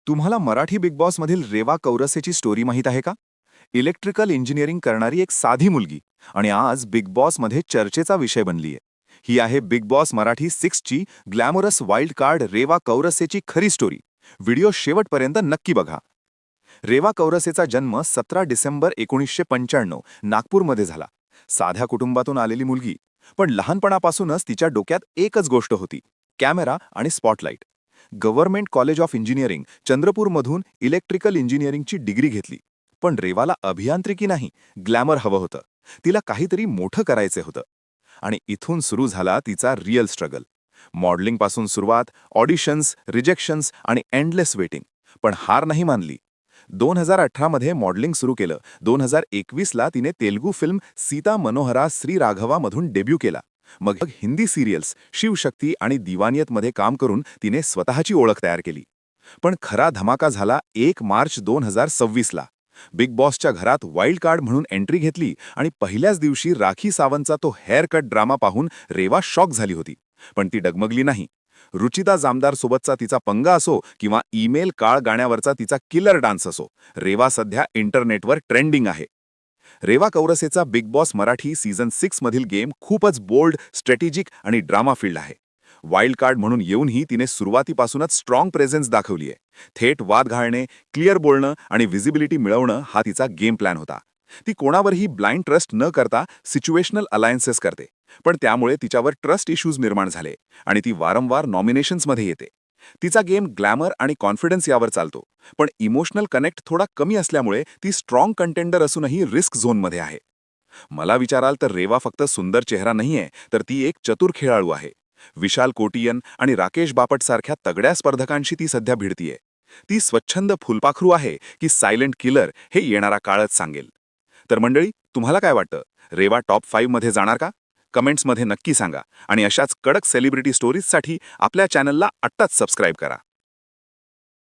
तुम्हाला Marathi big boss मधील Reva कौरसेची story माहीत आहे का? इलेक्ट्रिकल इंजिनिअरिंग करणारी एक साधी मुलगी आणि आज बिग बॉसमध्ये चर्चेचा विषय बनलीये. ही आहे बिग बॉस मराठी 6 ची ग्लॅमरस वाईल्ड कार्ड रेवा कौरसेची खरी स्टोरी. व्हिडिओ शेवटपर्यंत नक्की बघा. रेवा कौरसेचा जन्म 17 डिसेंबर 1995 नागपूरमध्ये झाला. साध्या कुटुंबातून आलेली मुलगी, पण लहानपणापासूनच तिच्या डोक्यात एकच गोष्ट होती: कॅमेरा आणि spotlight. Government college of engineering चंद्रपूरमधून इलेक्ट्रिकल इंजिनिअरिंगची डिग्री घेतली. पण रेवाला अभियांत्रिकी नाही, ग्लॅमर हवं होतं. तिला काहीतरी मोठं करायचं होतं. आणि इथून सुरू झाला तिचा रिअल स्ट्रगल. मॉडेलिंगपासून सुरुवात, ऑडिशन्स, रिजेक्शन्स आणि एंडलेस वेटिंग. पण हार नाही मानली. 2018 मध्ये मॉडेलिंग सुरू केलं. 2021ला तिने तेलुगू फिल्म सीता मनोहरा श्री राघवामधून डेब्यू केला. मग हिंदी सिरियल्स शिवशक्ती आणि दिवानियतमध्ये काम करून तिने स्वतःची ओळख तयार केली. पण खरा धमाका झाला 1 मार्च 2026ला. बिग बॉसच्या घरात वाईल्ड कार्ड म्हणून एंट्री घेतली आणि पहिल्याच दिवशी राखी सावंतचा तो हेअर कट ड्रामा पाहून रेवा शॉक झाली होती. पण ती डगमगली नाही. रुचिता जामदार सोबतचा तिचा पंगा असो किंवा ईमेल काळ गाण्यावरचा तिचा किलर डान्स असो, रेवा सध्या इंटरनेटवर ट्रेंडिंग आहे. रेवा कौरसेचा बिग बॉस मराठी सीझन 6 मधील गेम खूपच बोल्ड, स्ट्रॅटेजिक आणि ड्रामा फील्ड आहे. वाईल्ड कार्ड म्हणून येऊनही तिने सुरुवातीपासूनच स्ट्रॉंग प्रेझेन्स दाखवली आहे. थेट वाद घालणे, क्लिअर बोलणं आणि व्हिजिबिलिटी मिळवणं हा तिचा गेम प्लॅन होता. ती कोणावरही ब्लाइंड ट्रस्ट न करता सिच्युएशनल अलायन्सेस करते. पण त्यामुळे तिच्यावर ट्रस्ट इश्यूज निर्माण झाले आणि ती वारंवार नॉमिनेशन्समध्ये येते. तिचा गेम ग्लॅमर आणि कॉन्फिडन्स यावर चालतो. पण इमोशनल कनेक्ट थोडा कमी असल्यामुळे ती स्ट्रॉंग कंटेंडर असूनही रिस्क झोनमध्ये आहे. मला विचाराल तर रेवा फक्त सुंदर चेहरा नाहीये, तर ती एक चतुर खेळाडू आहे. विशाल कोटियन आणि राकेश बापट सारख्या तगड्या स्पर्धकांशी ती सध्या भिडतीये. ती स्वच्छंद फुलपाखरू आहे की सायलेंट किलर, हे येणारा काळच सांगेल. तर मंडळी, तुम्हाला काय वाटतं? रेवा टॉप 5 मध्ये जाणार का? कमेंट्समध्ये नक्की सांगा आणि अशाच कडक सेलिब्रिटी स्टोरीजसाठी आपल्या चॅनलला आत्ताच सबस्क्राईब करा.